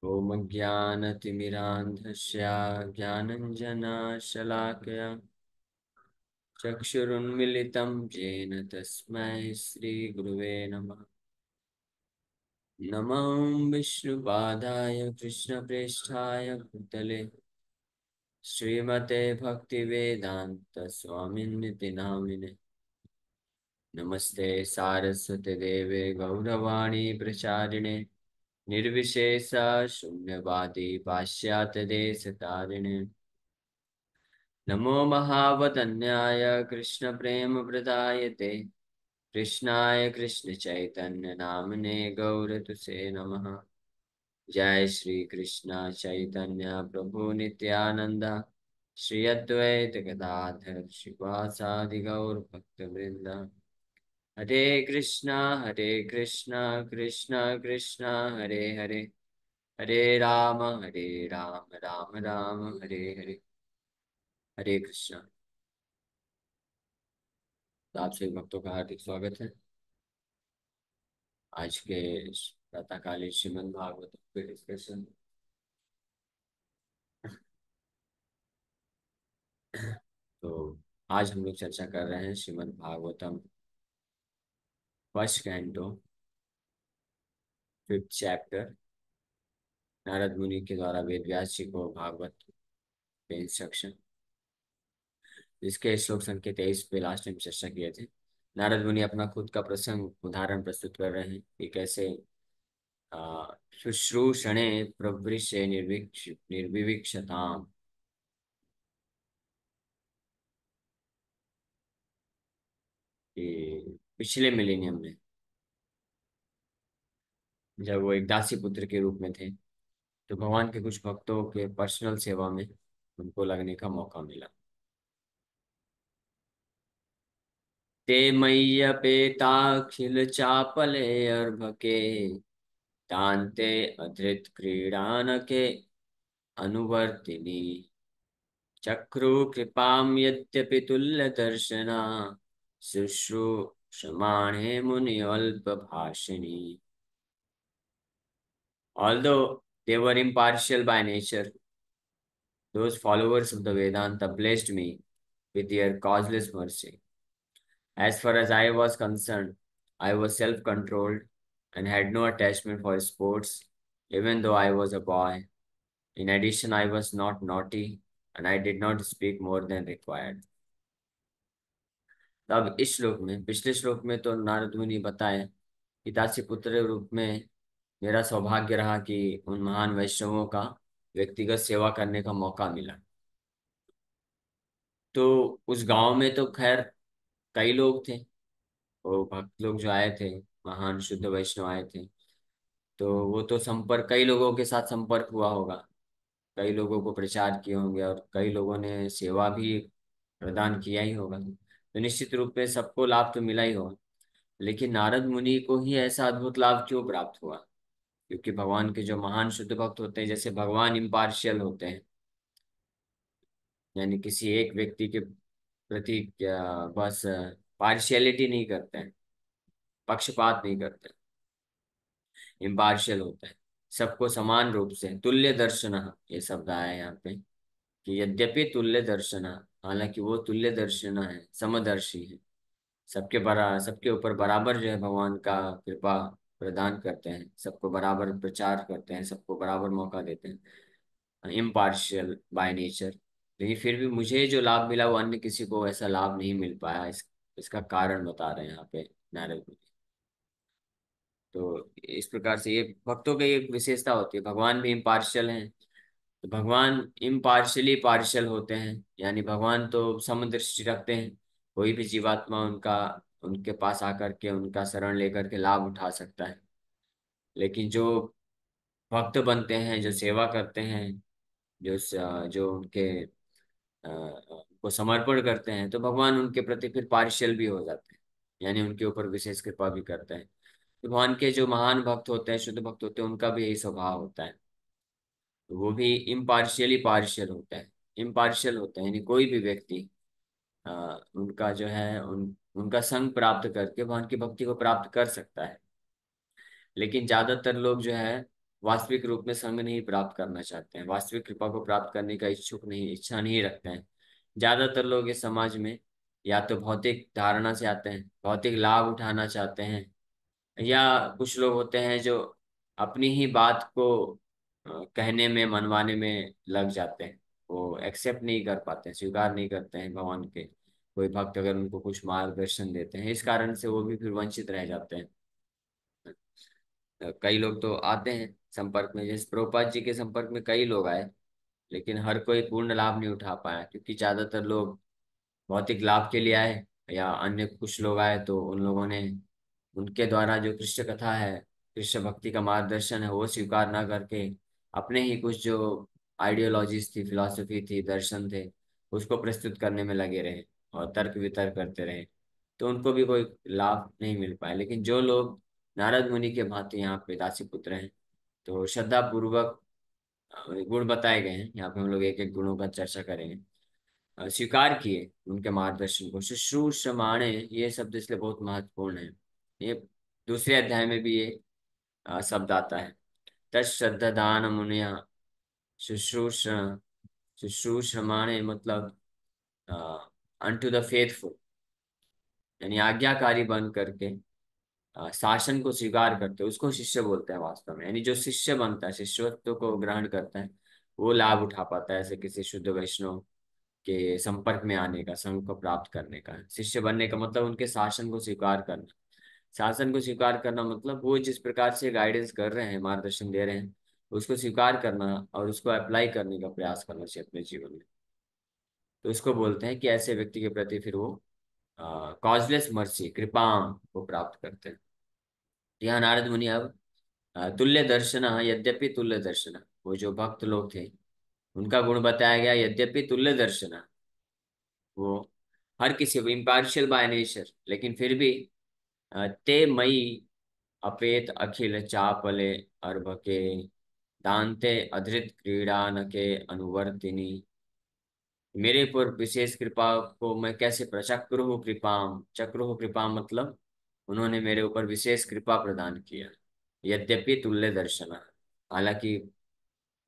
ॐ ज्ञानतिमिरान्धस्य ज्ञानञ्जनशलाकया चक्षुरुन्मिलितं येन तस्मै श्रीगुरुवे नमः। नमो विष्णुपादाय कृष्णप्रेष्ठाय भूतले श्रीमते भक्तिवेदान्त स्वामिन्निति नामिने। नमस्ते सारस्वते देवे गौरवाणी प्रचारिणे निर्विशेष शून्यवादी पाश्चात्यदेशतारिणे। नमो महावदन्याय कृष्णप्रेमप्रदायते कृष्णाय कृष्णचैतन्य नामने गौरतुसे नमः। जय श्री कृष्ण चैतन्य प्रभु नित्यानंद श्री अद्वैत गदाधर श्रीवासादि गौर भक्तवृंद। हरे कृष्णा कृष्णा कृष्णा हरे हरे, हरे राम राम राम हरे हरे। हरे कृष्णा। तो आप सभी भक्तों का हार्दिक स्वागत है आज के प्रातःकालीन श्रीमद् भागवत के डिस्कशन। तो आज हम लोग चर्चा कर रहे हैं Shrimad Bhagavatam first canto fifth chapter. Narad मुनि के द्वारा वेद व्यास जी को भागवत के इंस्ट्रक्शन, जिसके श्लोक संख्या 23 पे लास्ट टाइम चर्चा किए थे। नारद मुनि अपना खुद का प्रसंग उदाहरण प्रस्तुत कर रहे हैं कि कैसे शुश्रूषणे प्रवृष्य निर्विवक्षताम, कि पिछले मिलेनियम में जब वो एक दासी पुत्र के रूप में थे तो भगवान के कुछ भक्तों के पर्सनल सेवा में उनको लगने का मौका मिला। ते मय्यपेताखिल चापले अर्भके तान्ते अधृत क्रीडानके अनुवर्तिनी चक्रु कृपां यद्यपि तुल्यदर्शना शुश्रूषमाणे मुनि अल्पभाषिणी। Although they were impartial by nature, those followers of the Vedanta blessed me with their causeless mercy. As far as I was concerned, I was self-controlled and had no attachment for sports, even though I was a boy. In addition, I was not naughty and I did not speak more than required. तो अब इस श्लोक में, पिछले श्लोक में तो नारद मुनि बताए कि दासी पुत्र रूप में मेरा सौभाग्य रहा कि उन महान वैष्णवों का व्यक्तिगत सेवा करने का मौका मिला। तो उस गांव में तो खैर कई लोग थे, वो भक्त लोग जो आए थे, महान शुद्ध वैष्णव आए थे, तो वो तो संपर्क, कई लोगों के साथ संपर्क हुआ होगा, कई लोगों को प्रचार किए होंगे और कई लोगों ने सेवा भी प्रदान किया ही होगा। तो निश्चित रूप में सबको लाभ तो मिला ही होगा, लेकिन नारद मुनि को ही ऐसा अद्भुत लाभ क्यों प्राप्त हुआ? क्योंकि भगवान के जो महान शुद्ध भक्त होते हैं, जैसे भगवान इम्पार्शियल होते हैं, यानी किसी एक व्यक्ति के प्रति बस पार्शियलिटी नहीं करते हैं, पक्षपात नहीं करते, इम्पार्शियल होता है, सबको समान रूप से तुल्य दर्शन, ये शब्द आया है यहाँ पे कि यद्यपि तुल्य दर्शन, हालांकि वो तुल्य दर्शन है, समदर्शी है, सबके ऊपर बराबर जो है भगवान का कृपा प्रदान करते हैं, सबको बराबर प्रचार करते हैं, सबको बराबर मौका देते हैं, इम्पार्शियल बाय नेचर। लेकिन फिर भी मुझे जो लाभ मिला वो अन्य किसी को ऐसा लाभ नहीं मिल पाया। इसका कारण बता रहे हैं यहाँ पे नारद मुनि। तो इस प्रकार से ये भक्तों की एक विशेषता होती है, भगवान भी इम्पार्शियल हैं। तो भगवान इम्पार्शियली पार्शियल होते हैं, यानी भगवान तो समदृष्टि रखते हैं, कोई भी जीवात्मा उनका, उनके पास आकर के उनका शरण लेकर के लाभ उठा सकता है। लेकिन जो भक्त बनते हैं, जो सेवा करते हैं, जो उनके को समर्पण करते हैं, तो भगवान उनके प्रति फिर पार्शियल भी हो जाते हैं, यानी उनके ऊपर विशेष कृपा भी करते हैं। तो भगवान के जो महान भक्त होते हैं, शुद्ध भक्त होते हैं, उनका भी यही स्वभाव होता है। तो वो भी इम्पार्शियली पार्शियल होता है, इम्पार्शियल होता है, यानी कोई भी व्यक्ति उनका जो है उनका संग प्राप्त करके भगवान की भक्ति को प्राप्त कर सकता है। लेकिन ज्यादातर लोग जो है वास्तविक रूप में संग नहीं प्राप्त करना चाहते हैं, वास्तविक कृपा को प्राप्त करने का इच्छा नहीं रखते हैं। ज्यादातर लोग इस समाज में या तो भौतिक धारणा से आते हैं, भौतिक लाभ उठाना चाहते हैं, या कुछ लोग होते हैं जो अपनी ही बात को कहने में मनवाने में लग जाते हैं। वो एक्सेप्ट नहीं कर पाते हैं, स्वीकार नहीं करते हैं भगवान के कोई भक्त अगर उनको कुछ मार्गदर्शन देते हैं, इस कारण से वो भी फिर वंचित रह जाते हैं। कई लोग तो आते हैं संपर्क में, जैसे प्रभुपाद जी के संपर्क में कई लोग आए, लेकिन हर कोई पूर्ण लाभ नहीं उठा पाया, क्योंकि ज्यादातर लोग भौतिक लाभ के लिए आए, या अन्य कुछ लोग आए तो उन लोगों ने उनके द्वारा जो कृष्ण कथा है, कृष्ण भक्ति का मार्गदर्शन है, वो स्वीकार ना करके अपने ही कुछ जो आइडियोलॉजीज थी, फिलॉसफी थी, दर्शन थे, उसको प्रस्तुत करने में लगे रहे और तर्क वितर्क करते रहे, तो उनको भी कोई लाभ नहीं मिल पाया। लेकिन जो लोग नारद मुनि के भांति यहाँ पे दासी पुत्र हैं, तो श्रद्धा पूर्वक गुण बताए गए हैं, यहाँ पे हम लोग एक एक गुणों का चर्चा करेंगे, स्वीकार किए उनके मार्गदर्शन को। शुश्रूषमाणे, ये शब्द इसलिए बहुत महत्वपूर्ण है। ये दूसरे अध्याय में भी ये शब्द आता है। तत्श्रद्धान मुनिया शुश्रूष शुश्रूषमाणे, मतलब अनटू द फेथफुल, यानी आज्ञाकारी बन करके शासन को स्वीकार करते हैं, उसको शिष्य बोलते हैं वास्तव में। यानी जो शिष्य बनता है, शिष्यत्व को ग्रहण करता है, वो लाभ उठा पाता है ऐसे किसी शुद्ध वैष्णव के संपर्क में आने का, संघ को प्राप्त करने का। शिष्य बनने का मतलब उनके शासन को स्वीकार करना। शासन को स्वीकार करना मतलब वो जिस प्रकार से गाइडेंस कर रहे हैं, मार्गदर्शन दे रहे हैं, उसको स्वीकार करना और उसको अप्लाई करने का प्रयास करना चाहिए अपने जीवन में। तो उसको बोलते हैं कि ऐसे व्यक्ति के प्रति फिर वो कॉजलेस मर्सी, कृपा को प्राप्त करते हैं। यहाँ नारद मुनि अब तुल्य दर्शन, यद्यपि तुल्य दर्शन, वो जो भक्त लोग थे उनका गुण बताया गया। यद्यपि तुल्य दर्शन, वो हर किसी को इम्पार्शियल बाय नेचर, लेकिन फिर भी ते मई अपेत अखिल चापले अर्भके दान्ते अधृत क्रीडानके अनुवर्तिनी। मेरे पर विशेष कृपा को मैं कैसे चक्रुः कृपाम, चक्रुः कृपा मतलब उन्होंने मेरे ऊपर विशेष कृपा प्रदान किया। यद्यपि तुल्य दर्शन, हालांकि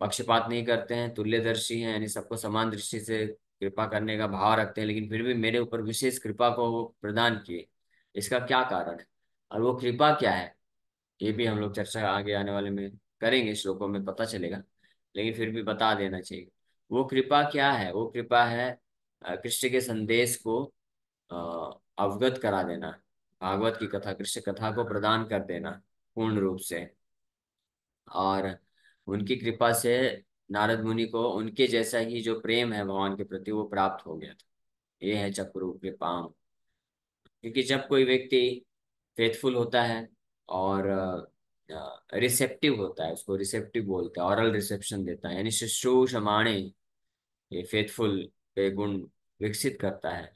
पक्षपात नहीं करते हैं, तुल्यदर्शी हैं, यानी सबको समान दृष्टि से कृपा करने का भाव रखते हैं, लेकिन फिर भी मेरे ऊपर विशेष कृपा को वो प्रदान किए। इसका क्या कारण है और वो कृपा क्या है, ये भी हम लोग चर्चा आगे आने वाले में करेंगे, श्लोकों में पता चलेगा, लेकिन फिर भी बता देना चाहिए। वो कृपा क्या है? वो कृपा है कृष्ण के संदेश को अवगत करा देना, भागवत की कथा, कृष्ण कथा को प्रदान कर देना पूर्ण रूप से। और उनकी कृपा से नारद मुनि को उनके जैसा ही जो प्रेम है भगवान के प्रति, वो प्राप्त हो गया था। ये है चक्रु कृपाम। क्योंकि जब कोई व्यक्ति फेथफुल होता है और रिसेप्टिव होता है, उसको रिसेप्टिव बोलते हैं, ऑरल रिसेप्शन देता है, यानी शुश्रूषमाणे, ये फेथफुल के गुण विकसित करता है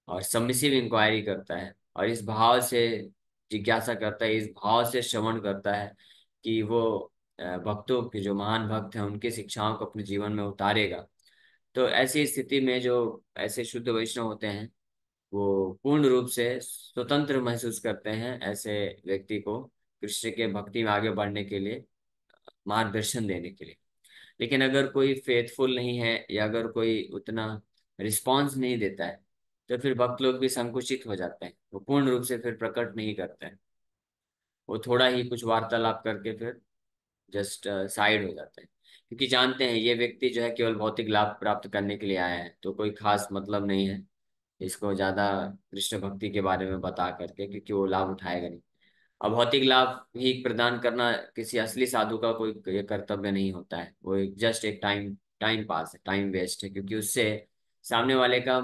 और सबमिसिव इंक्वायरी करता है, और इस भाव से जिज्ञासा करता है, इस भाव से श्रवण करता है कि वो भक्तों के, जो महान भक्त हैं, उनकी शिक्षाओं को अपने जीवन में उतारेगा। तो ऐसी स्थिति में जो ऐसे शुद्ध वैष्णव होते हैं, वो पूर्ण रूप से स्वतंत्र महसूस करते हैं ऐसे व्यक्ति को कृष्ण के भक्ति में आगे बढ़ने के लिए, मार्गदर्शन देने के लिए। लेकिन अगर कोई फेथफुल नहीं है, या अगर कोई उतना रिस्पॉन्स नहीं देता है, तो फिर भक्त लोग भी संकुचित हो जाते हैं, वो पूर्ण रूप से फिर प्रकट नहीं करते हैं, वो थोड़ा ही कुछ वार्तालाप करके फिर जस्ट साइड हो जाते हैं, क्योंकि जानते हैं ये व्यक्ति जो है केवल भौतिक लाभ प्राप्त करने के लिए आया है, तो कोई खास मतलब नहीं है इसको ज्यादा कृष्ण भक्ति के बारे में बता करके, क्योंकि वो लाभ उठाएगा नहीं। अब भौतिक लाभ ही प्रदान करना किसी असली साधु का कोई ये कर्तव्य नहीं होता है, वो जस्ट एक टाइम टाइम पास है, टाइम वेस्ट है, क्योंकि उससे सामने वाले का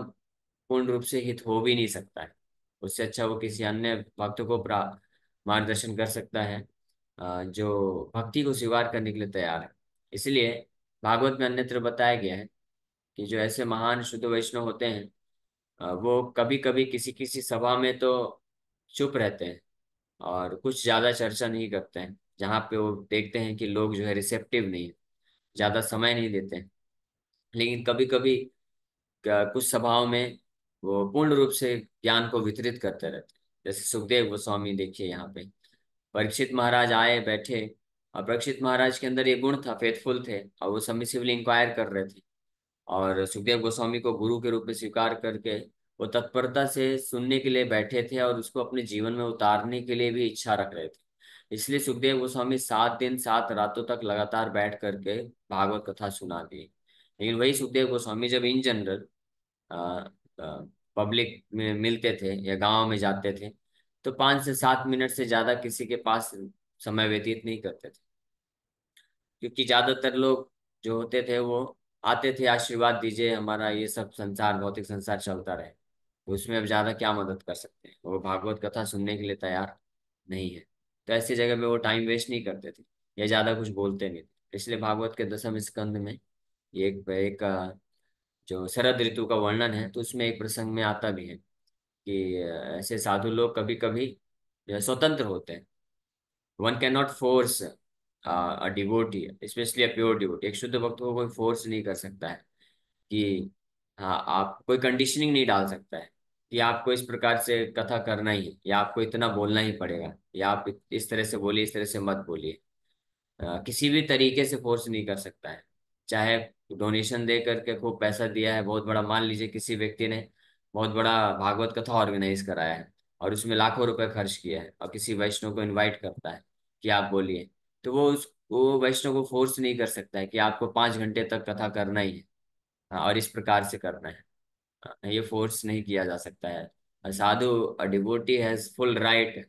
पूर्ण रूप से हित हो भी नहीं सकता है। उससे अच्छा वो किसी अन्य भक्त को मार्गदर्शन कर सकता है जो भक्ति को स्वीकार करने के लिए तैयार है। इसलिए भागवत में अन्यत्र बताया गया है कि जो ऐसे महान शुद्ध वैष्णव होते हैं, वो कभी कभी किसी किसी सभा में तो चुप रहते हैं और कुछ ज्यादा चर्चा नहीं करते हैं, जहाँ पे वो देखते हैं कि लोग जो है रिसेप्टिव नहीं है, ज्यादा समय नहीं देते हैं। लेकिन कभी कभी कुछ सभाओं में वो पूर्ण रूप से ज्ञान को वितरित करते रहते हैं। जैसे सुखदेव गोस्वामी देखिए, यहाँ पे परीक्षित महाराज आए बैठे और परीक्षित महाराज के अंदर ये गुण था, फेथफुल थे, और वो सबमिसिवली इंक्वायर कर रहे थे। और सुखदेव गोस्वामी को गुरु के रूप में स्वीकार करके वो तत्परता से सुनने के लिए बैठे थे, और उसको अपने जीवन में उतारने के लिए भी इच्छा रख रहे थे। इसलिए सुखदेव गोस्वामी 7 दिन 7 रातों तक लगातार बैठ करके भागवत कथा सुना दी। लेकिन वही सुखदेव गोस्वामी जब इन जनरल पब्लिक में मिलते थे या गांव में जाते थे, तो 5 से 7 मिनट से ज्यादा किसी के पास समय व्यतीत नहीं करते थे, क्योंकि ज्यादातर लोग जो होते थे वो आते थे, आशीर्वाद दीजिए, हमारा ये सब संसार, भौतिक संसार चलता रहे, तो उसमें अब ज्यादा क्या मदद कर सकते हैं, वो भागवत कथा सुनने के लिए तैयार नहीं है। तो ऐसी जगह पे वो टाइम वेस्ट नहीं करते थे या ज्यादा कुछ बोलते नहीं थे। इसलिए भागवत के 10वें स्कंद में ये एक जो शरद ऋतु का वर्णन है, तो उसमें एक प्रसंग में आता भी है कि ऐसे साधु लोग कभी कभी स्वतंत्र होते हैं। One can not force a devotee, specially a pure devotee. एक शुद्ध भक्त को कोई फोर्स नहीं कर सकता है कि हाँ, आप कोई कंडीशनिंग नहीं डाल सकता है कि आपको इस प्रकार से कथा करना ही है, या आपको इतना बोलना ही पड़ेगा, या आप इस तरह से बोलिए, इस तरह से मत बोलिए। किसी भी तरीके से फोर्स नहीं कर सकता है। चाहे डोनेशन दे करके खूब पैसा दिया है बहुत बड़ा, मान लीजिए किसी व्यक्ति ने बहुत बड़ा भागवत कथा ऑर्गेनाइज कराया है और उसमें लाखों रुपए खर्च किया है, और किसी वैष्णव को इनवाइट करता है कि आप बोलिए, तो वो वैष्णव को फोर्स नहीं कर सकता है कि आपको 5 घंटे तक कथा करना ही है, और इस प्रकार से करना है। ये फोर्स नहीं किया जा सकता है। साधु, a devotee has full right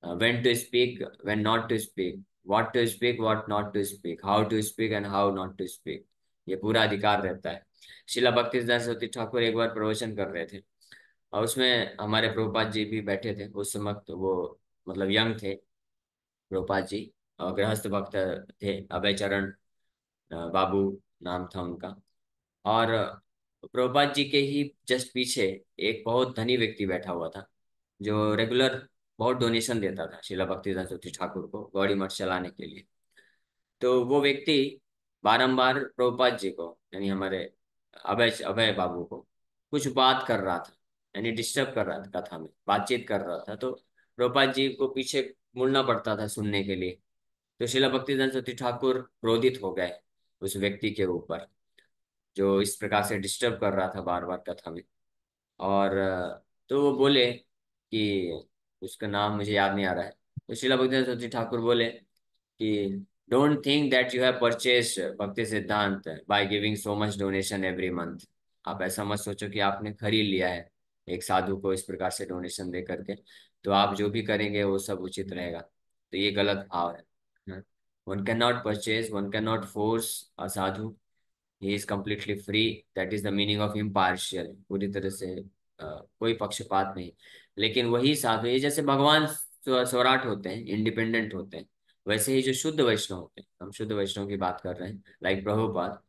when to speak, when not to speak, what to speak, what not to speak, how to speak and how not to speak, ये पूरा अधिकार रहता है। शिला भक्तिसिद्धांत सरस्वती ठाकुर एक बार प्रवचन कर रहे थे, और उसमें हमारे प्रभुपाद जी भी बैठे थे उस समय, तो वो मतलब यंग थे प्रभुपाद जी, और गृहस्थ भक्त थे, अभय चरण बाबू नाम था उनका। और प्रभुपाद जी के ही जस्ट पीछे एक बहुत धनी व्यक्ति बैठा हुआ था, जो रेगुलर बहुत डोनेशन देता था शिला भक्तिदास सरस्वती ठाकुर को गौड़ी मठ चलाने के लिए। तो वो व्यक्ति बारंबार प्रभुपाद जी को, यानी हमारे अभय अभय बाबू को कुछ बात कर रहा था, यानी डिस्टर्ब कर रहा था, कथा में बातचीत कर रहा था। तो प्रभुपाद जी को पीछे मुड़ना पड़ता था सुनने के लिए। तो शिला भक्तिदास सरस्वती ठाकुर क्रोधित हो गए उस व्यक्ति के ऊपर, जो इस प्रकार से डिस्टर्ब कर रहा था बार बार कथा में। और तो वो बोले कि, उसका नाम मुझे याद नहीं आ रहा है, तो शिला भक्ति सरस्वती ठाकुर बोले कि don't think that you have purchase भक्ति सिद्धांत by giving so much donation every month. आप ऐसा मत सोचो कि आपने खरीद लिया है एक साधु को इस प्रकार से डोनेशन दे करके, तो आप जो भी करेंगे वो सब उचित रहेगा। तो ये गलत भाव है। One can not purchase, one can not force a Sadhu, he is completely free. That is the meaning of impartial, पूरी तरह से कोई पक्षपात नहीं। लेकिन वही साधु, ये जैसे भगवान स्वराट होते हैं, इंडिपेंडेंट होते हैं, वैसे ही जो शुद्ध वैष्णव होते हैं, हम शुद्ध वैष्णव की बात कर रहे हैं, लाइक प्रभुपाद,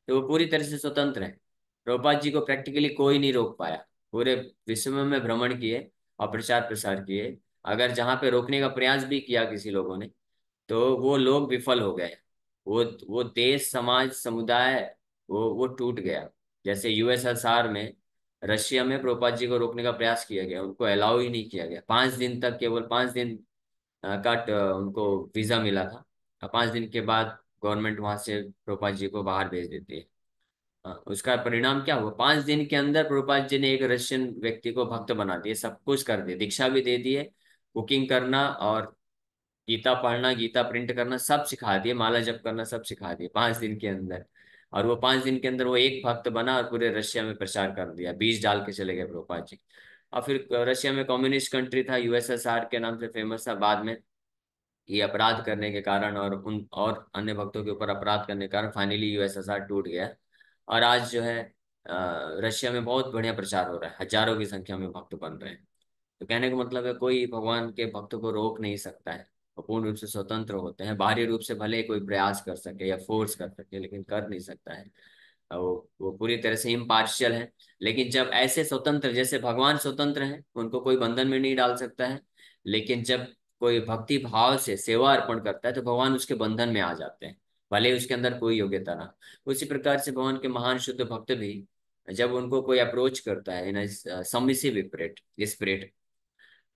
तो वो पूरी तरह से स्वतंत्र है। प्रभुपाद जी को प्रैक्टिकली कोई नहीं रोक पाया, पूरे विश्व में भ्रमण किए और प्रचार प्रसार किए। अगर जहाँ पे रोकने का प्रयास भी किया किसी लोगों ने, तो वो लोग विफल हो गए। वो देश, समाज, समुदाय, वो टूट गया। जैसे यूएसएसआर में, रशिया में प्रभुपाद जी को रोकने का प्रयास किया गया, उनको अलाउ ही नहीं किया गया। 5 दिन तक, केवल 5 दिन उनको वीजा मिला था, और 5 दिन के बाद गवर्नमेंट वहां से प्रभुपाद जी को बाहर भेज देती है। उसका परिणाम क्या हुआ, 5 दिन के अंदर प्रभुपाद जी ने एक रशियन व्यक्ति को भक्त बना दिया, सब कुछ कर दिया, दीक्षा भी दे दी है, कुकिंग करना और गीता पढ़ना, गीता प्रिंट करना सब सिखा दिए, माला जप करना सब सिखा दिए 5 दिन के अंदर। और वो 5 दिन के अंदर वो एक भक्त बना और पूरे रशिया में प्रचार कर दिया, बीज डाल के चले गए प्रभुपाद जी। और फिर रशिया में कम्युनिस्ट कंट्री था, यूएसएसआर के नाम से फेमस था। बाद में ये अपराध करने के कारण और उन और अन्य भक्तों के ऊपर अपराध करने के कारण फाइनली यूएसएसआर टूट गया। और आज जो है रशिया में बहुत बढ़िया प्रचार हो रहा है, हजारों की संख्या में भक्त बन रहे हैं। तो कहने का मतलब है, कोई भगवान के भक्तों को रोक नहीं सकता है, वो पूर्ण रूप से स्वतंत्र होते हैं। बाहरी रूप से भले ही कोई प्रयास कर सके या फोर्स कर सके, लेकिन कर नहीं सकता है। वो पूरी तरह से इम्पार्शियल है। लेकिन जब ऐसे स्वतंत्र, जैसे भगवान स्वतंत्र हैं, उनको कोई बंधन में नहीं डाल सकता है, लेकिन जब कोई भक्ति भाव से सेवा अर्पण करता है तो भगवान उसके बंधन में आ जाते हैं, भले ही उसके अंदर कोई योग्यता ना। उसी प्रकार से भगवान के महान शुद्ध भक्त भी, जब उनको कोई अप्रोच करता है इन सबमिसिव स्पिरिट,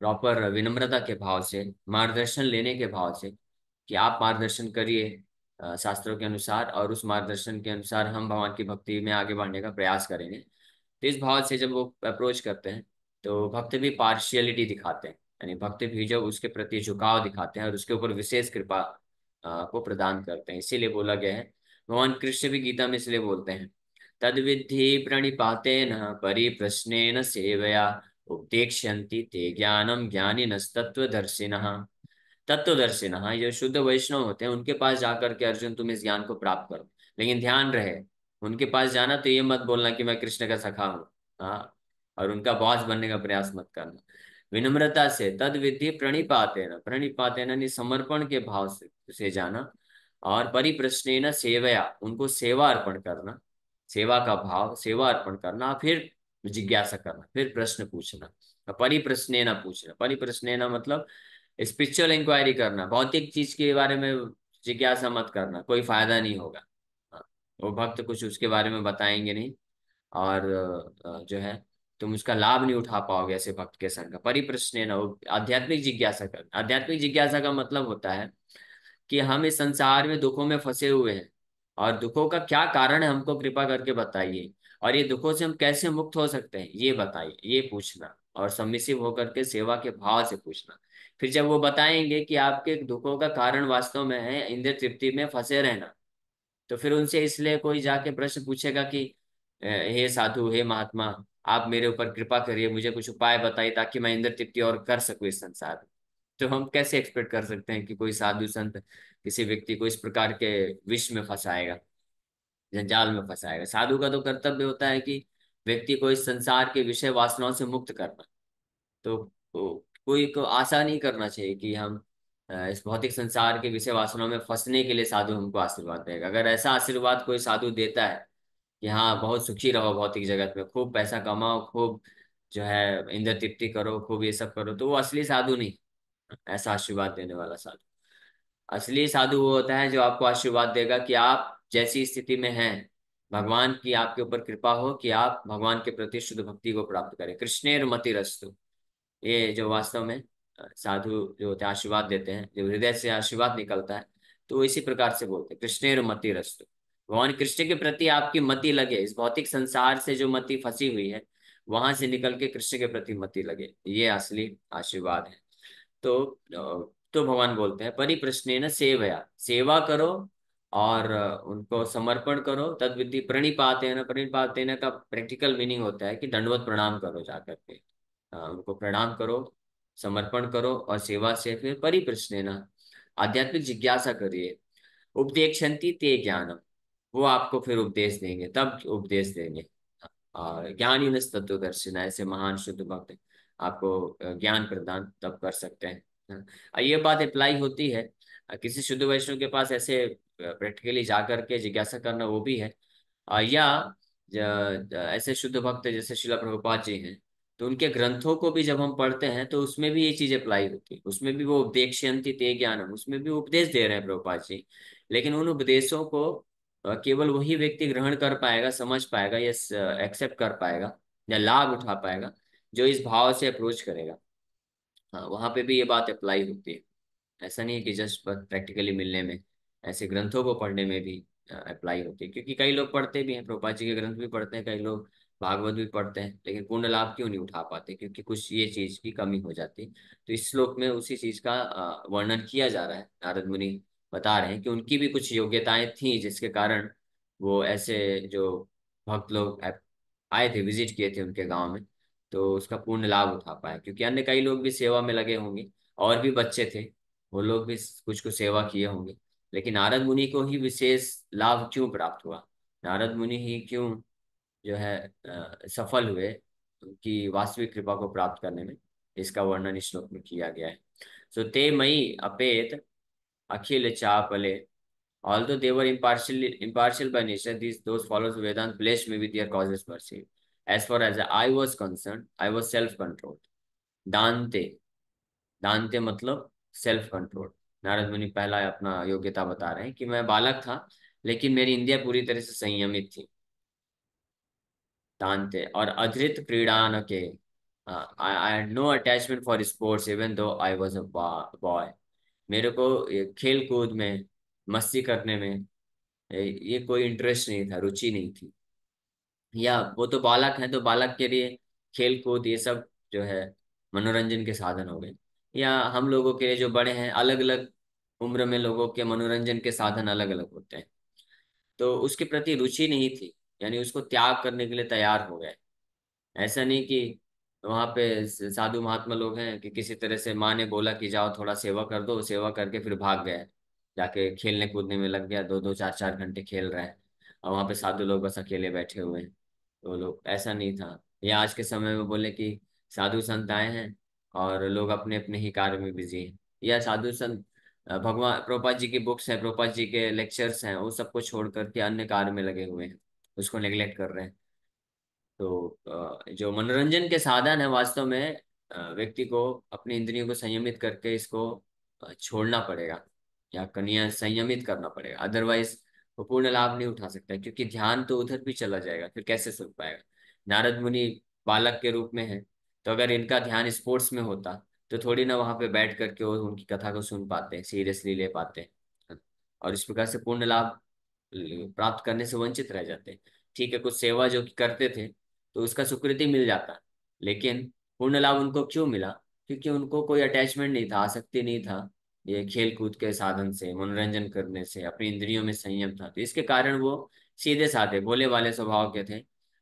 प्रॉपर विनम्रता के भाव से, मार्गदर्शन लेने के भाव से, कि आप मार्गदर्शन करिए शास्त्रों के अनुसार, और उस मार्गदर्शन के अनुसार हम भगवान की भक्ति में आगे बढ़ने का प्रयास करेंगे। तो इस भाव से जब वो अप्रोच करते हैं तो भक्त भी पार्शियलिटी दिखाते हैं, यानी भक्त भी जो उसके प्रति झुकाव दिखाते हैं और उसके ऊपर विशेष कृपा को प्रदान करते हैं। इसीलिए बोला गया है, भगवान कृष्ण भी गीता में इसलिए बोलते हैं, तद विद्धि प्रणिपातेन परिप्रश्नेन सेवया उपदेक्ष्यन्ति ते ज्ञानम ज्ञानिनस्तत्त्वदर्शिनः। तत्वदर्शिनः, ये जो शुद्ध वैष्णव होते हैं उनके पास जाकर के अर्जुन तुम इस ज्ञान को प्राप्त करो। लेकिन ध्यान रहे, उनके पास जाना तो ये मत बोलना कि मैं कृष्ण का सखा हूँ, हाँ, और उनका बॉस बनने का प्रयास मत करना। विनम्रता से, तद विधि प्रणिपातेन, प्रणिपातेन यानी समर्पण के भाव से जाना, और परिप्रश्नेन सेवया, उनको सेवा अर्पण करना, सेवा का भाव, सेवा अर्पण करना, फिर जिज्ञासा करना, फिर प्रश्न पूछना। परिप्रश्नेन पूछना, परिप्रश्नेन मतलब स्पिरिचुअल इंक्वायरी करना, भौतिक चीज के बारे में जिज्ञासा मत करना, कोई फायदा नहीं होगा। हाँ, वो भक्त कुछ उसके बारे में बताएंगे नहीं, और जो है तुम उसका लाभ नहीं उठा पाओगे ऐसे भक्त के संग। परिप्रश्न न, आध्यात्मिक जिज्ञासा कर, आध्यात्मिक जिज्ञासा का मतलब होता है कि हम इस संसार में दुखों में फंसे हुए हैं, और दुखों का क्या कारण है हमको कृपा करके बताइए, और ये दुखों से हम कैसे मुक्त हो सकते हैं ये बताइए, ये पूछना, और सबमिसिव होकर के सेवा के भाव से पूछना। फिर जब वो बताएंगे कि आपके दुखों का कारण वास्तव में है इंद्रिय तृप्ति में फंसे रहना, तो फिर उनसे इसलिए कोई जाके प्रश्न पूछेगा कि हे साधु, हे महात्मा, आप मेरे ऊपर कृपा करिए, मुझे कुछ उपाय बताइए ताकि मैं इंद्र तृप्ति और कर सकूं इस संसार में। तो हम कैसे एक्सपेक्ट कर सकते हैं कि कोई साधु संत किसी व्यक्ति को इस प्रकार के विष में फंसाएगा, जंजाल में फंसाएगा। साधु का तो कर्तव्य होता है कि व्यक्ति को इस संसार के विषय वासनाओं से मुक्त करना। तो कोई को आशा नहीं करना चाहिए कि हम इस भौतिक संसार के विषय वासनाओं में फंसने के लिए साधु हमको आशीर्वाद देगा। अगर ऐसा आशीर्वाद कोई साधु देता है कि हाँ बहुत सुखी रहो भौतिक जगत में, खूब पैसा कमाओ, खूब जो है इंद्र तृप्ति करो, खूब ये सब करो, तो वो असली साधु नहीं। ऐसा आशीर्वाद देने वाला साधु, असली साधु वो होता है जो आपको आशीर्वाद देगा कि आप जैसी स्थिति में हैं, भगवान की आपके ऊपर कृपा हो कि आप भगवान के प्रति शुद्ध भक्ति को प्राप्त करें। कृष्णेर मतिरस्तु, ये जो वास्तव में साधु जो होते हैं आशीर्वाद देते हैं, जो हृदय से आशीर्वाद निकलता है, तो वो इसी प्रकार से बोलते हैं, कृष्णेर मतिरस्तु। भगवान कृष्ण के प्रति आपकी मति लगे, इस भौतिक संसार से जो मति फंसी हुई है वहां से निकल के कृष्ण के प्रति मति लगे, ये असली आशीर्वाद है। तो भगवान बोलते हैं परिप्रश्नेन सेवया, सेवा करो और उनको समर्पण करो। तद विधि प्रणिपातेन, प्रणिपातेन का प्रैक्टिकल मीनिंग होता है कि दंडवत प्रणाम करो जाकर के, उनको प्रणाम करो, समर्पण करो, और सेवा से फिर परिप्रश्नेन आध्यात्मिक जिज्ञासा करिए। उपदेक्षन्ति ते ज्ञानम, वो आपको फिर उपदेश देंगे, तब उपदेश देंगे। और ज्ञानी न तत्वदर्शिना, ऐसे महान शुद्ध भक्त आपको ज्ञान प्रदान तब कर सकते हैं। ये बात अप्लाई होती है किसी शुद्ध वैष्णव के पास ऐसे प्रैक्टिकली जाकर के जिज्ञासा करना, वो भी है। या ऐसे शुद्ध भक्त जैसे शिला प्रभुपाद जी हैं, तो उनके ग्रंथों को भी जब हम पढ़ते हैं तो उसमें भी ये चीज अप्लाई होती है। उसमें भी वो उपदेक्षन्ति ते ज्ञानम, उसमें भी उपदेश दे रहे हैं प्रभुपाद जी। लेकिन उन उपदेशों को केवल वही व्यक्ति ग्रहण कर पाएगा, समझ पाएगा, या एक्सेप्ट कर पाएगा, या लाभ उठा पाएगा, जो इस भाव से अप्रोच करेगा। हाँ, वहां पे भी ये बात अप्लाई होती है। ऐसा नहीं है कि जस्ट प्रैक्टिकली मिलने में, ऐसे ग्रंथों को पढ़ने में भी अप्लाई होती है। क्योंकि कई लोग पढ़ते भी हैं, प्रभुपाद जी के ग्रंथ भी पढ़ते हैं, कई लोग भागवत भी पढ़ते हैं, लेकिन पूर्ण लाभ क्यों नहीं उठा पाते? क्योंकि कुछ ये चीज की कमी हो जाती है। तो इस श्लोक में उसी चीज का वर्णन किया जा रहा है। नारद मुनि बता रहे हैं कि उनकी भी कुछ योग्यताएं थी जिसके कारण वो ऐसे जो भक्त लोग आए थे, विजिट किए थे उनके गांव में, तो उसका पूर्ण लाभ उठा पाए। क्योंकि अन्य कई लोग भी सेवा में लगे होंगे, और भी बच्चे थे, वो लोग भी कुछ कुछ सेवा किए होंगे, लेकिन नारद मुनि को ही विशेष लाभ क्यों प्राप्त हुआ? नारद मुनि ही क्यों जो है सफल हुए उनकी वास्तविक कृपा को प्राप्त करने में? इसका वर्णन इस श्लोक में किया गया है। सो ते मयि अपेत अखिल चापले, although they were impartial by nature, those followers of Vedanta blessed me with their causeless mercy. As far as I was concerned, I was self-controlled. दान्ते, दान्ते मतलब सेल्फ कंट्रोल। नारद मुनि पहला अपना योग्यता बता रहे हैं कि मैं बालक था, लेकिन मेरी इंद्रियां पूरी तरह से संयमित थी। दान्ते, और अधृत क्रीड़ान के, I had no attachment for sports even though I was a boy. मेरे को ये खेल कूद में, मस्ती करने में, ये कोई इंटरेस्ट नहीं था, रुचि नहीं थी। या वो तो बालक हैं, तो बालक के लिए खेल कूद ये सब जो है मनोरंजन के साधन हो गए। या हम लोगों के लिए जो बड़े हैं, अलग अलग उम्र में लोगों के मनोरंजन के साधन अलग अलग होते हैं, तो उसके प्रति रुचि नहीं थी, यानी उसको त्याग करने के लिए तैयार हो गए। ऐसा नहीं कि वहां पे साधु महात्मा लोग हैं कि किसी तरह से माँ ने बोला कि जाओ थोड़ा सेवा कर दो, सेवा करके फिर भाग गए, जाके खेलने कूदने में लग गया, 2 2 4 4 घंटे खेल रहा है, और वहां पे साधु लोग बस अकेले बैठे हुए हैं। तो लोग, ऐसा नहीं था। या आज के समय में बोले कि साधु संत आए हैं और लोग अपने अपने ही कार्य में बिजी हैं, या साधु संत भगवान प्रभुपाद जी की बुक्स हैं, प्रभुपाद जी के लेक्चर्स हैं, वो सबको छोड़ करके अन्य कार्य में लगे हुए हैं, उसको नेग्लेक्ट कर रहे हैं। तो जो मनोरंजन के साधन है, वास्तव में व्यक्ति को अपनी इंद्रियों को संयमित करके इसको छोड़ना पड़ेगा, या कन्या संयमित करना पड़ेगा, अदरवाइज वो पूर्ण लाभ नहीं उठा सकता, क्योंकि ध्यान तो उधर भी चला जाएगा, फिर कैसे सुन पाएगा। नारद मुनि बालक के रूप में है, तो अगर इनका ध्यान स्पोर्ट्स में होता तो थोड़ी ना वहां पे बैठ करके वो उनकी कथा को सुन पाते, सीरियसली ले पाते, और इस प्रकार से पूर्ण लाभ प्राप्त करने से वंचित रह जाते हैं। ठीक है, कुछ सेवा जो कि करते थे तो उसका स्वीकृति मिल जाता, लेकिन पूर्ण लाभ उनको क्यों मिला? क्योंकि उनको कोई अटैचमेंट नहीं था, आसक्ति नहीं था, ये खेल कूद के साधन से, मनोरंजन करने से, अपनी इंद्रियों में संयम था, तो इसके कारण वो सीधे साधे भोले वाले स्वभाव के थे।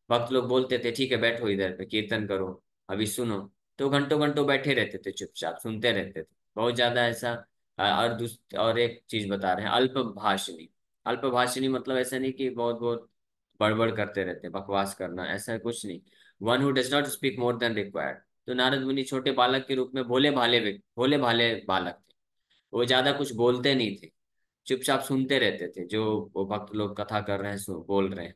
भक्त लोग बोलते थे ठीक है बैठो इधर पे कीर्तन करो, अभी सुनो, तो घंटों घंटों बैठे रहते थे, चुपचाप सुनते रहते थे, बहुत ज्यादा ऐसा। और एक चीज बता रहे हैं, अल्पभाषिणी। अल्पभाषिणी मतलब ऐसा नहीं कि बहुत बहुत बड़बड़ करते रहते, बकवास करना, ऐसा कुछ नहीं। One who does not speak more than required. तो नारद मुनि छोटे बालक के रूप में भोले भाले भोले भाले बालक थे, वो ज्यादा कुछ बोलते नहीं थे, चुपचाप सुनते रहते थे, जो वो भक्त लोग कथा कर रहे हैं, बोल रहे हैं।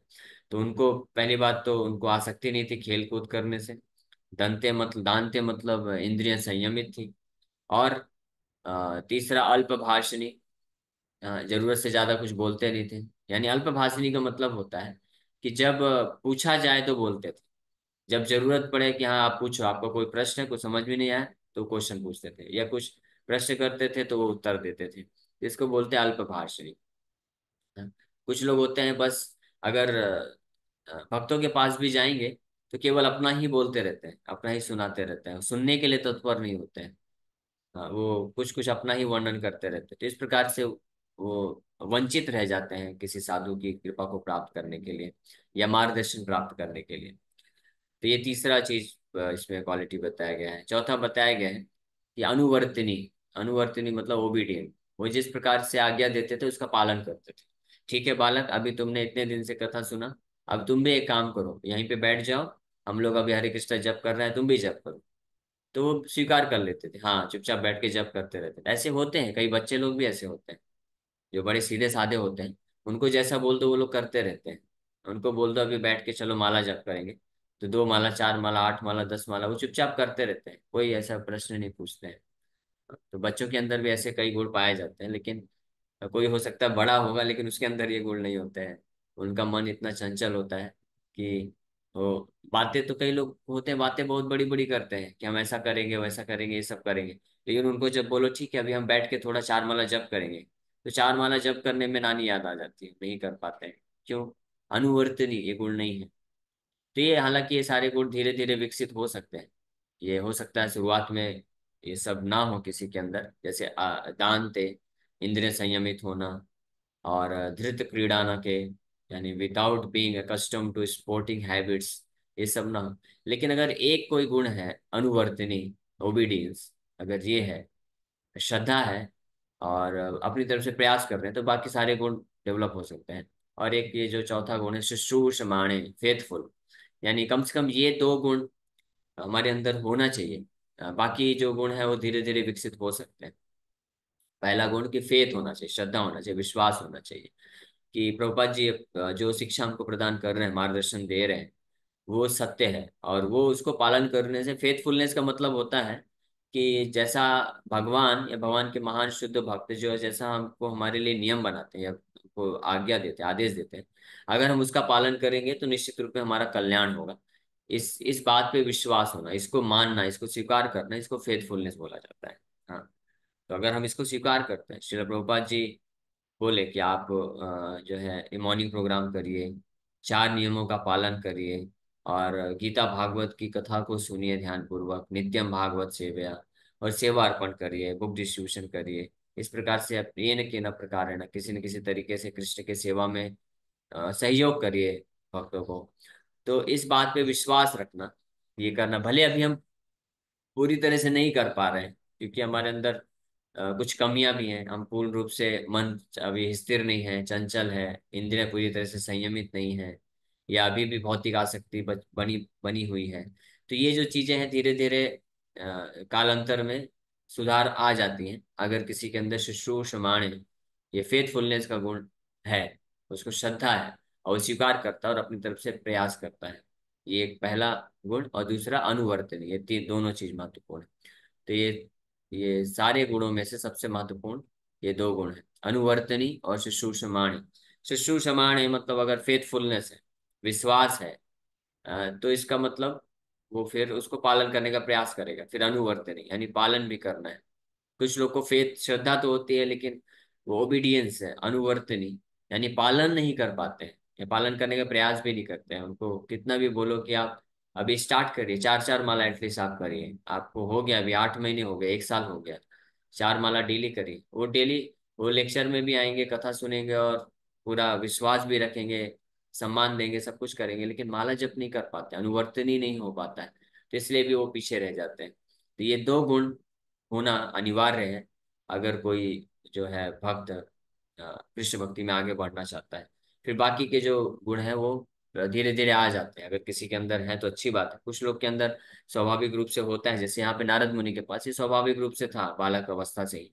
तो उनको पहली बात तो उनको आसक्ति नहीं थी खेल कूद करने से। दानते मतलब इंद्रियां संयमित थी। और तीसरा अल्पभाषिणी, जरूरत से ज्यादा कुछ बोलते नहीं थे। यानी अल्पभाषिणी का मतलब होता है कि जब पूछा जाए तो बोलते थे, जब जरूरत पड़े कि हाँ आप पूछो, आपका कोई प्रश्न है, कुछ समझ में नहीं आया तो क्वेश्चन पूछते थे, या कुछ प्रश्न करते थे तो वो उत्तर देते थे, इसको बोलते हैं अल्पभाषिणी। हाँ। कुछ लोग होते हैं बस, अगर भक्तों के पास भी जाएंगे तो केवल अपना ही बोलते रहते हैं, अपना ही सुनाते रहते हैं, सुनने के लिए तत्पर नहीं होते हैं। हाँ, वो कुछ कुछ अपना ही वर्णन करते रहते हैं, तो इस प्रकार से वो वंचित रह जाते हैं किसी साधु की कृपा को प्राप्त करने के लिए, या मार्गदर्शन प्राप्त करने के लिए। तो ये तीसरा चीज इसमें क्वालिटी बताया गया है। चौथा बताया गया है कि अनुवर्तनी। अनुवर्तनी मतलब ओबीडियंट, वो जिस प्रकार से आज्ञा देते थे उसका पालन करते थे। ठीक है बालक, अभी तुमने इतने दिन से कथा सुना, अब तुम भी एक काम करो, यहीं पे बैठ जाओ, हम लोग अभी हरे कृष्ण जप कर रहे हैं, तुम भी जप करो। तो वो स्वीकार कर लेते थे, हाँ चुपचाप बैठ के जप करते रहते थे। ऐसे होते हैं कई बच्चे लोग भी, ऐसे होते हैं जो बड़े सीधे साधे होते हैं, उनको जैसा बोल दो वो लोग करते रहते हैं। उनको बोल दो अभी बैठ के चलो माला जप करेंगे, तो 2 माला 4 माला 8 माला 10 माला वो चुपचाप करते रहते हैं, कोई ऐसा प्रश्न नहीं पूछते हैं। तो बच्चों के अंदर भी ऐसे कई गुण पाए जाते हैं, लेकिन कोई हो सकता है बड़ा होगा लेकिन उसके अंदर ये गुण नहीं होते हैं। उनका मन इतना चंचल होता है कि वो बातें, तो कई लोग होते हैं बातें बहुत बड़ी बड़ी करते हैं कि हम ऐसा करेंगे वैसा करेंगे ये सब करेंगे, लेकिन उनको जब बोलो ठीक है अभी हम बैठ के थोड़ा 4 माला जप करेंगे, तो 4 माला जप करने में नानी याद आ जाती है, नहीं कर पाते हैं। क्यों? अनुवर्तनी ये गुण नहीं है। तो ये हालांकि ये सारे गुण धीरे धीरे विकसित हो सकते हैं। ये हो सकता है शुरुआत में ये सब ना हो किसी के अंदर, जैसे दांते, इंद्रिय संयमित होना, और धृत क्रीड़ा न के, यानी without being accustomed to sporting habits, ये सब ना हो। लेकिन अगर एक कोई गुण है अनुवर्तनी, ओबीडियंस, अगर ये है, श्रद्धा है, और अपनी तरफ से प्रयास कर रहे हैं, तो बाकी सारे गुण डेवलप हो सकते हैं। और एक ये जो चौथा गुण है शुश्रूषमाणे, फेथफुल, यानी कम से कम ये 2 गुण हमारे अंदर होना चाहिए। बाकी जो गुण है वो धीरे धीरे विकसित हो सकते हैं। पहला गुण कि फेथ होना चाहिए, श्रद्धा होना चाहिए, विश्वास होना चाहिए कि प्रभुपाद जी जो शिक्षा हमको प्रदान कर रहे हैं, मार्गदर्शन दे रहे हैं, वो सत्य है, और वो उसको पालन करने से, फेथफुलनेस का मतलब होता है कि जैसा भगवान या भगवान के महान शुद्ध भक्त जो है, जैसा हमको हमारे लिए नियम बनाते हैं या हमको आज्ञा देते हैं, आदेश देते हैं, अगर हम उसका पालन करेंगे तो निश्चित रूप में हमारा कल्याण होगा। इस बात पे विश्वास होना, इसको मानना, इसको स्वीकार करना, इसको फेथफुलनेस बोला जाता है। हाँ। तो अगर हम इसको स्वीकार करते हैं, श्रील प्रभुपाद जी बोले कि आप जो है मॉर्निंग प्रोग्राम करिए, 4 नियमों का पालन करिए, और गीता भागवत की कथा को सुनिए ध्यान पूर्वक, नित्यम भागवत सेवया, और सेवा अर्पण करिए, बुक डिस्ट्रीब्यूशन करिए। इस प्रकार से आप ये न प्रकार है ना, किसी न किसी तरीके से कृष्ण के सेवा में सहयोग करिए भक्तों को। तो इस बात पे विश्वास रखना, ये करना, भले अभी हम पूरी तरह से नहीं कर पा रहे हैं, क्योंकि हमारे अंदर कुछ कमियां भी हैं, हम पूर्ण रूप से मन अभी स्थिर नहीं है, चंचल है, इंद्रियां पूरी तरह से संयमित नहीं है, या अभी भी भौतिक आसक्ति बनी बनी हुई है। तो ये जो चीजें हैं धीरे धीरे कालांतर में सुधार आ जाती हैं, अगर किसी के अंदर शुश्रूषमाण, ये फेथफुलनेस का गुण है, उसको श्रद्धा है, और वो स्वीकार करता है और अपनी तरफ से प्रयास करता है। ये एक पहला गुण, और दूसरा अनुवर्तन, ये दोनों चीज महत्वपूर्ण है। तो ये सारे गुणों में से सबसे महत्वपूर्ण ये 2 गुण हैं, अनुवर्तनी और शुश्रूषमाणी। शुश्रूषमाणी मतलब अगर फेथफुलनेस है, विश्वास है, तो इसका मतलब वो फिर उसको पालन करने का प्रयास करेगा। फिर अनुवर्तनी यानी पालन भी करना है। कुछ लोग को फेथ श्रद्धा तो होती है, लेकिन वो ओबीडियंस है, अनुवर्तनी यानी पालन नहीं कर पाते हैं, या पालन करने का प्रयास भी नहीं करते हैं। उनको कितना भी बोलो कि आप अभी स्टार्ट करिए, 4 4 माला एटलीस्ट आप करिए, आपको हो गया, अभी 8 महीने हो गए, 1 साल हो गया, 4 माला डेली करिए। वो डेली वो लेक्चर में भी आएंगे, कथा सुनेंगे, और पूरा विश्वास भी रखेंगे, सम्मान देंगे, सब कुछ करेंगे, लेकिन माला जप नहीं कर पाते, अनुवर्तनी नहीं हो पाता है, तो इसलिए भी वो पीछे रह जाते हैं। तो ये 2 गुण होना अनिवार्य है, अगर कोई जो है भक्त कृष्ण भक्ति में आगे बढ़ना चाहता है। फिर बाकी के जो गुण हैं वो धीरे धीरे आ जाते हैं, अगर किसी के अंदर है तो अच्छी बात है। कुछ लोग के अंदर स्वाभाविक रूप से होता है, जैसे यहाँ पे नारद मुनि के पास ये स्वाभाविक रूप से था बालक अवस्था से ही,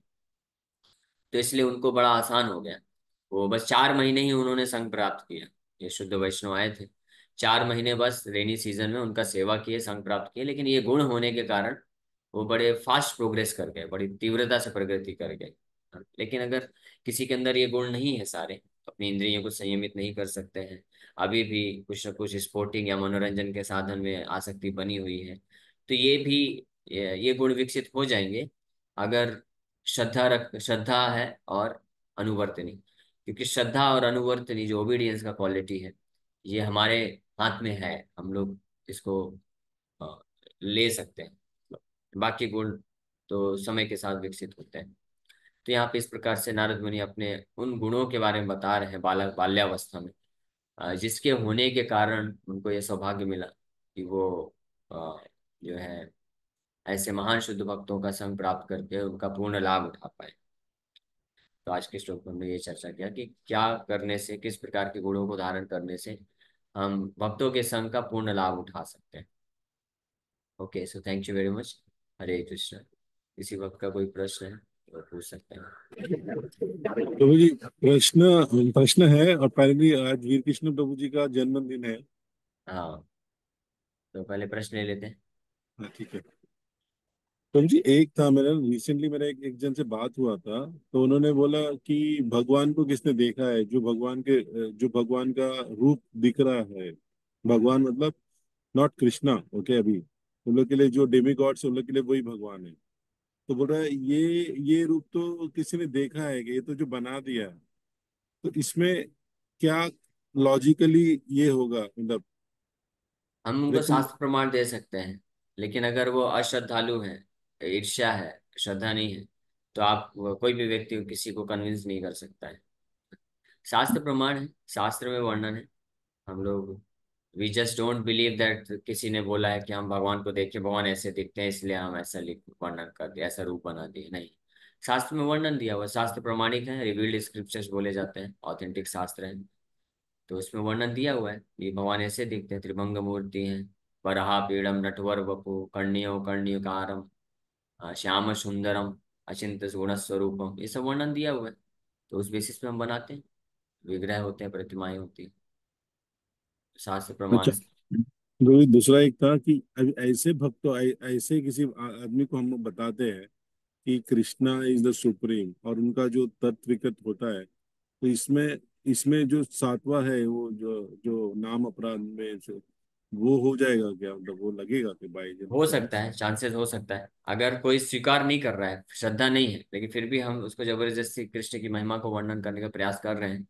तो इसलिए उनको बड़ा आसान हो गया। वो बस 4 महीने ही उन्होंने संघ प्राप्त किया, ये शुद्ध वैष्णव आए थे, 4 महीने बस रेनी सीजन में उनका सेवा किए, संघ प्राप्त किए, लेकिन ये गुण होने के कारण वो बड़े फास्ट प्रोग्रेस कर गए, बड़ी तीव्रता से प्रगति कर गए। लेकिन अगर किसी के अंदर ये गुण नहीं है सारे, अपनी इंद्रियों को संयमित नहीं कर सकते हैं, अभी भी कुछ न कुछ स्पोर्टिंग या मनोरंजन के साधन में आसक्ति बनी हुई है, तो ये भी ये गुण विकसित हो जाएंगे, अगर श्रद्धा है और अनुवर्तनी। क्योंकि श्रद्धा और अनुवर्तनी जो ओबीडियंस का क्वालिटी है, ये हमारे हाथ में है, हम लोग इसको अ, ले सकते हैं। बाकी गुण तो समय के साथ विकसित होते हैं। तो यहाँ पे इस प्रकार से नारद मुनि अपने उन गुणों के बारे में बता रहे हैं बालक बाल्यावस्था में, जिसके होने के कारण उनको ये सौभाग्य मिला कि वो अ, जो है ऐसे महान शुद्ध भक्तों का संग प्राप्त करके उनका पूर्ण लाभ उठा पाए। तो आज के श्लोक में हमने ये चर्चा किया कि क्या करने से, किस प्रकार के गुणों को धारण करने से हम भक्तों के संग का पूर्ण लाभ उठा सकते हैं। Okay, so thank you very much. Hare Krishna. किसी वक्त का कोई प्रश्न है तो पूछ सकते हैं। प्रभु जी, प्रश्न प्रश्न है। और पहले आज वीर कृष्ण प्रभु जी का जन्मदिन है। हाँ, तो पहले प्रश्न ले लेते हैं। हाँ, ठीक है। प्रभु जी, एक था मेरा रिसेंटली, मेरा एक जन से बात हुआ था, तो उन्होंने बोला कि भगवान को किसने देखा है, जो भगवान का रूप दिख रहा है। भगवान मतलब नॉट कृष्णा, ओके। अभी उन लोग के लिए जो डेमी गॉड्स, उन लोग के लिए वही भगवान है। तो बोल रहा है ये रूप तो किसी ने देखा है, कि ये तो जो बना दिया है। तो इसमें क्या लॉजिकली ये होगा, मतलब। हम उनको लेकिन शास्त्र प्रमाण दे सकते हैं, लेकिन अगर वो अश्रद्धालु हैं, ईर्ष्या है, श्रद्धा नहीं है, तो आप कोई भी व्यक्ति किसी को कन्विंस नहीं कर सकता है। शास्त्र प्रमाण है, शास्त्र में वर्णन है। हम लोग we just don't believe that किसी ने बोला है कि हम भगवान को देख के भगवान ऐसे दिखते हैं इसलिए हम ऐसा लिख वर्णन कर दिया, ऐसा रूप बना दिए, नहीं। शास्त्र में वर्णन दिया हुआ, शास्त्र प्रमाणिक है, रिवील्ड स्क्रिप्चर्स बोले जाते हैं, ऑथेंटिक शास्त्र है। तो उसमें वर्णन दिया हुआ है ये भगवान ऐसे दिखते हैं, त्रिभंग मूर्ति हैं, वराह पीड़म नटवर वपु कर्णियो कर्णिकारम, श्याम सुंदरम, अचिंत गुण स्वरूपम, ये सब वर्णन दिया हुआ है। तो उस बेसिस पे हम बनाते हैं, विग्रह होते हैं, प्रतिमाएं होती हैं, शास्त्र प्रमाण। अच्छा, जो दूसरा एक था कि अब ऐसे भक्तों, ऐसे किसी आदमी को हम बताते हैं कि कृष्णा इज द सुप्रीम, और उनका जो तत्विकत होता है, तो इसमें इसमें जो सातवां है, वो जो जो नाम अपराध में वो हो जाएगा क्या, मतलब वो लगेगा कि बाई हो सकता चांस? है, चांसेस हो सकता है। अगर कोई स्वीकार नहीं कर रहा है, श्रद्धा नहीं है, लेकिन फिर भी हम उसको जबरदस्ती कृष्ण की महिमा को वर्णन करने का प्रयास कर रहे हैं,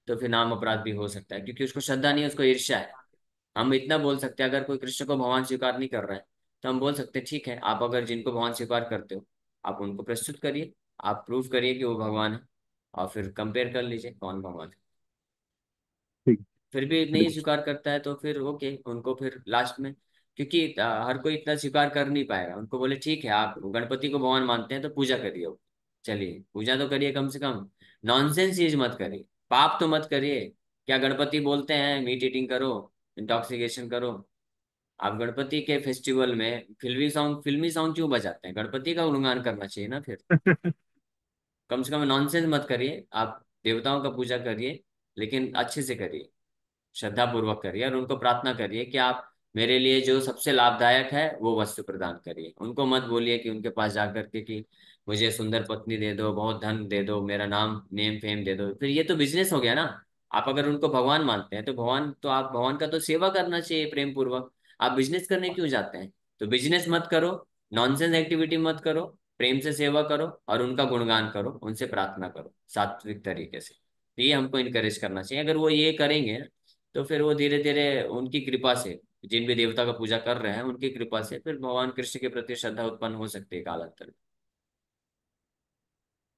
तो फिर नाम अपराध भी हो सकता है, क्योंकि उसको श्रद्धा नहीं है, उसको ईर्ष्या है। हम इतना बोल सकते हैं, अगर कोई कृष्ण को भगवान स्वीकार नहीं कर रहा है, तो हम बोल सकते हैं ठीक है, आप अगर जिनको भगवान स्वीकार करते हो, आप उनको प्रस्तुत करिए, आप प्रूव करिए कि वो भगवान है, और फिर कंपेयर कर लीजिए कौन भगवान है। ठीक। फिर भी नहीं ठीक। स्वीकार करता है तो फिर ओके, उनको फिर लास्ट में, क्योंकि हर कोई इतना स्वीकार कर नहीं पाएगा, उनको बोले ठीक है, आप गणपति को भगवान मानते हैं तो पूजा करिए, चलिए पूजा तो करिए कम से कम, नॉनसेंस चीज मत करिए, पाप तो मत करिए। क्या गणपति बोलते हैं मीट ईटिंग करो, इंटॉक्सिकेशन करो? आप गणपति के फेस्टिवल में फिल्मी सॉन्ग क्यों बजाते हैं? गणपति का गुणगान करना चाहिए ना फिर। कम से कम नॉनसेंस मत करिए, आप देवताओं का पूजा करिए, लेकिन अच्छे से करिए, श्रद्धा पूर्वक करिए, और उनको प्रार्थना करिए कि आप मेरे लिए जो सबसे लाभदायक है वो वस्तु प्रदान करिए। उनको मत बोलिए कि उनके पास जाकर के कि मुझे सुंदर पत्नी दे दो, बहुत धन दे दो, मेरा नाम नेम फेम दे दो, फिर ये तो बिजनेस हो गया ना। आप अगर उनको भगवान मानते हैं तो आप भगवान का तो सेवा करना चाहिए प्रेम पूर्वक। आप बिजनेस करने क्यों जाते हैं? तो बिजनेस मत करो, नॉनसेंस एक्टिविटी मत करो, प्रेम से सेवा करो, और उनका गुणगान करो, उनसे प्रार्थना करो सात्विक तरीके से। तो ये हमको इनकरेज करना चाहिए। अगर वो ये करेंगे तो फिर वो धीरे धीरे उनकी कृपा से, जिन भी देवता का पूजा कर रहे हैं उनकी कृपा से, फिर भगवान कृष्ण के प्रति श्रद्धा उत्पन्न हो सकती है कालांतर में।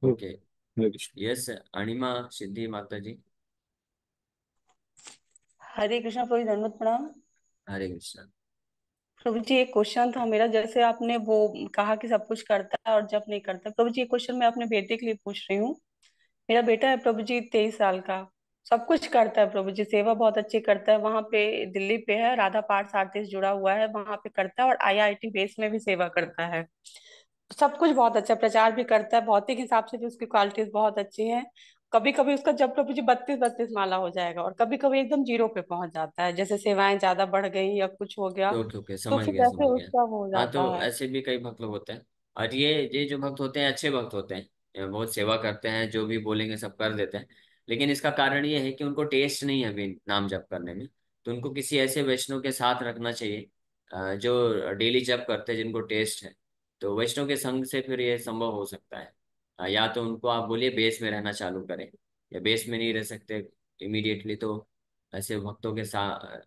ओके। हरे कृष्ण। यस। अणिमा सिद्धि माता जी। हरे कृष्णा प्रभु जी, दंडवत प्रणाम। हरे कृष्ण। प्रभु जी एक क्वेश्चन था मेरा, जैसे आपने वो कहा कि सब कुछ करता है और जब नहीं करता। प्रभु जी एक क्वेश्चन मैं अपने बेटे के लिए पूछ रही हूँ। मेरा बेटा है प्रभु जी, 23 साल का। सब कुछ करता है प्रभु जी, सेवा बहुत अच्छी करता है। वहां पे दिल्ली पे है, राधा पार्थ आरती से जुड़ा हुआ है, वहां पे करता है, और आईआईटी बेस में भी सेवा करता है। सब कुछ बहुत अच्छा, प्रचार भी करता है, भौतिक हिसाब से भी उसकी क्वालिटीज बहुत अच्छी हैं। कभी कभी उसका जब प्रभु जी 32-32 माला हो जाएगा, और कभी कभी एकदम जीरो पे पहुंच जाता है, जैसे सेवाएं ज्यादा बढ़ गई या कुछ हो गया, तो ठीक है, तो समझ फिर गया समझ ऐसे गया। उसका वो हो हाँ, जाता तो है। ऐसे भी कई भक्त लोग होते हैं। और ये जो भक्त होते हैं अच्छे भक्त होते हैं, ये बहुत सेवा करते हैं, जो भी बोलेंगे सब कर देते हैं। लेकिन इसका कारण ये है कि उनको टेस्ट नहीं है अभी नाम जप करने में। तो उनको किसी ऐसे वैष्णव के साथ रखना चाहिए जो डेली जप करते हैं, जिनको टेस्ट है। तो वैष्णव के संग से फिर ये संभव हो सकता है। या तो उनको आप बोलिए बेस में रहना चालू करें, या बेस में नहीं रह सकते इमीडिएटली, तो ऐसे भक्तों के साथ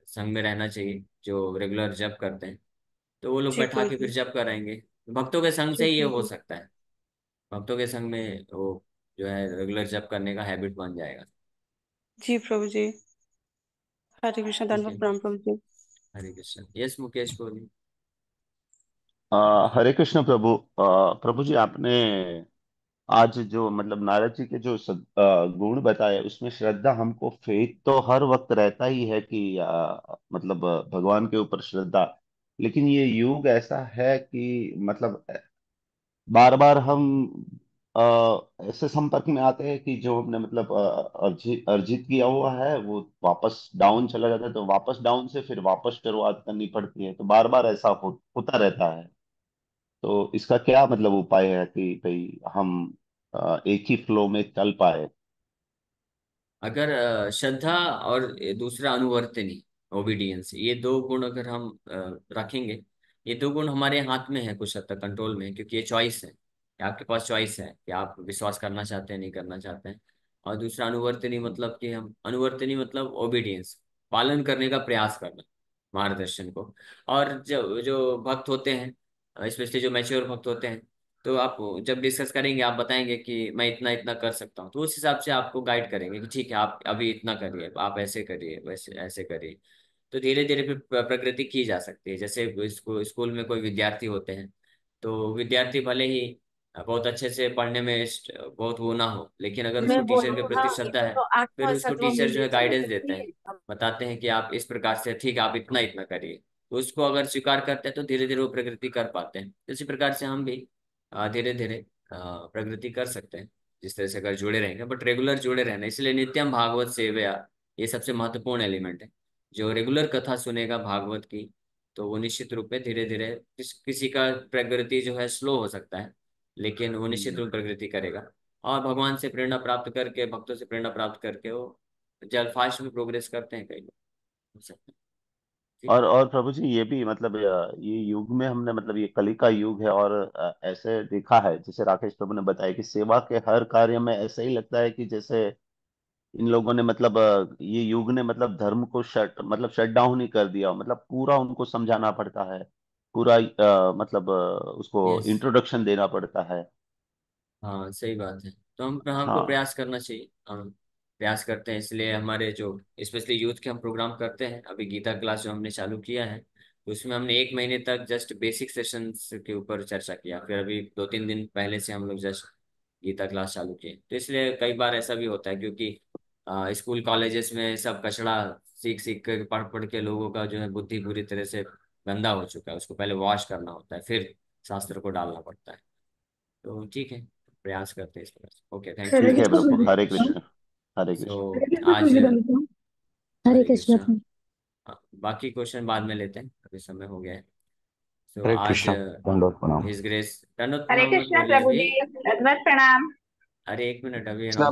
संग में रहना चाहिए जो रेगुलर जप करते हैं। तो वो लोग जी बैठा प्रभु के फिर जी। जप कराएंगे। भक्तों के संग जी से ही ये प्रभु हो जी। सकता है। भक्तों के संग में वो जो है रेगुलर जप करने का हैबिट बन जाएगा। जी प्रभु जी। हरे कृष्ण, ठीक है। दंडवत प्रणाम प्रभु जी। हरे कृष्ण। यस मुकेश बोलिए। हरे कृष्ण प्रभु। प्रभु जी, आपने आज जो मतलब नारद जी के जो गुण बताए, उसमें श्रद्धा, हमको फेथ तो हर वक्त रहता ही है कि मतलब भगवान के ऊपर श्रद्धा। लेकिन ये युग ऐसा है कि मतलब बार बार हम ऐसे संपर्क में आते हैं कि जो हमने मतलब अर्जित किया हुआ है वो वापस डाउन चला जाता है, तो वापस डाउन से फिर वापस शुरुआत करनी पड़ती है, तो बार बार ऐसा होता रहता है। तो इसका क्या मतलब उपाय है कि भाई हम एक ही फ्लो में चल पाए? अगर श्रद्धा और दूसरा अनुवर्तनी, ओबीडियंस, ये दो गुण अगर हम रखेंगे, ये दो गुण हमारे हाथ में है, कुछ हद तक कंट्रोल में है, क्योंकि ये चॉइस है कि आपके पास चॉइस है कि आप विश्वास करना चाहते हैं नहीं करना चाहते हैं। और दूसरा अनुवर्तनी मतलब कि हम, अनुवर्तनी मतलब ओबीडियंस, पालन करने का प्रयास करना, मार्गदर्शन को। और जो जो भक्त होते हैं, स्पेशली जो मैच्योर भक्त होते हैं, तो आप जब डिस्कस करेंगे, आप बताएंगे कि मैं इतना इतना कर सकता हूँ, तो उस हिसाब से आपको गाइड करेंगे कि ठीक है आप अभी इतना करिए, आप ऐसे करिए, वैसे ऐसे करिए। तो धीरे धीरे फिर प्रगति की जा सकती है। जैसे इसको स्कूल में कोई विद्यार्थी होते हैं, तो विद्यार्थी भले ही बहुत अच्छे से पढ़ने में बहुत वो ना हो, लेकिन अगर उसको मैं टीचर के बोलूँ ना, प्रति श्रद्धा है, इसको तो फिर आठवां उसको सातवां टीचर जो है महीने चल गाइडेंस देते सकती हैं, है। बताते हैं कि आप इस प्रकार से, ठीक है आप इतना इतना करिए। तो उसको अगर स्वीकार करते हैं तो धीरे धीरे वो प्रगति कर पाते हैं। इसी प्रकार से हम भी धीरे धीरे प्रगति कर सकते हैं, जिस तरह से अगर जुड़े रहेंगे, बट रेगुलर जुड़े रहना। इसलिए नित्यम भागवत सेवया, ये सबसे महत्वपूर्ण एलिमेंट है। जो रेगुलर कथा सुनेगा भागवत की, तो वो निश्चित रूप में धीरे धीरे, किसी का प्रगति जो है स्लो हो सकता है, लेकिन वो निश्चित हम्म। रूप प्रगति करेगा। और भगवान से प्रेरणा प्राप्त करके, भक्तों से प्रेरणा प्राप्त करके वो जल फास्ट में प्रोग्रेस करते हैं कई लोग, हो सकता है। ठीक। और प्रभु जी ये भी मतलब ये युग में हमने मतलब ये कली का युग है, और ऐसे देखा है जैसे राकेश प्रभु ने बताया कि सेवा के हर कार्य में ऐसा ही लगता है कि जैसे इन लोगों ने मतलब ये युग ने मतलब धर्म को शट डाउन ही कर दिया, मतलब पूरा उनको समझाना पड़ता है, पूरा मतलब उसको यस। इंट्रोडक्शन देना पड़ता है। हाँ सही बात है। तो हमको हाँ। प्रयास करना चाहिए। हम प्रयास करते हैं, इसलिए हमारे जो स्पेशली यूथ के हम प्रोग्राम करते हैं। अभी गीता क्लास जो हमने चालू किया है, तो उसमें हमने 1 महीने तक जस्ट बेसिक सेशंस के ऊपर चर्चा किया। फिर अभी 2-3 दिन पहले से हम लोग जस्ट गीता क्लास चालू किए। तो इसलिए कई बार ऐसा भी होता है, क्योंकि स्कूल कॉलेजेस में सब कचड़ा सीख सीख कर पढ़ पढ़ के लोगों का जो है बुद्धि पूरी तरह से गंदा हो चुका है। उसको पहले वॉश करना होता है, फिर शास्त्र को डालना पड़ता है। तो ठीक है, प्रयास करते हैं इस पर। ओके, थैंक यू हरे ठीक है वेरी कृष्ण प्रभु, मच। हरे प्रभु। कृष्ण। हरे सो कृष्ण। हरे कृष्ण आज प्रभु। हरे हरे कृष्ण कृष्णा। प्रभु। बाकी क्वेश्चन बाद में लेते हैं, अभी समय हो गया है। सो हरे आज कृष्ण, दंडवत प्रणाम। हिज ग्रेस, दंडोत हरे प्रणाम मत कृष्णा बोलिए प्रभु अभी। जी, दंडवत प्रणाम। अरे एक मिनट, अभी कृष्णा अनाउंस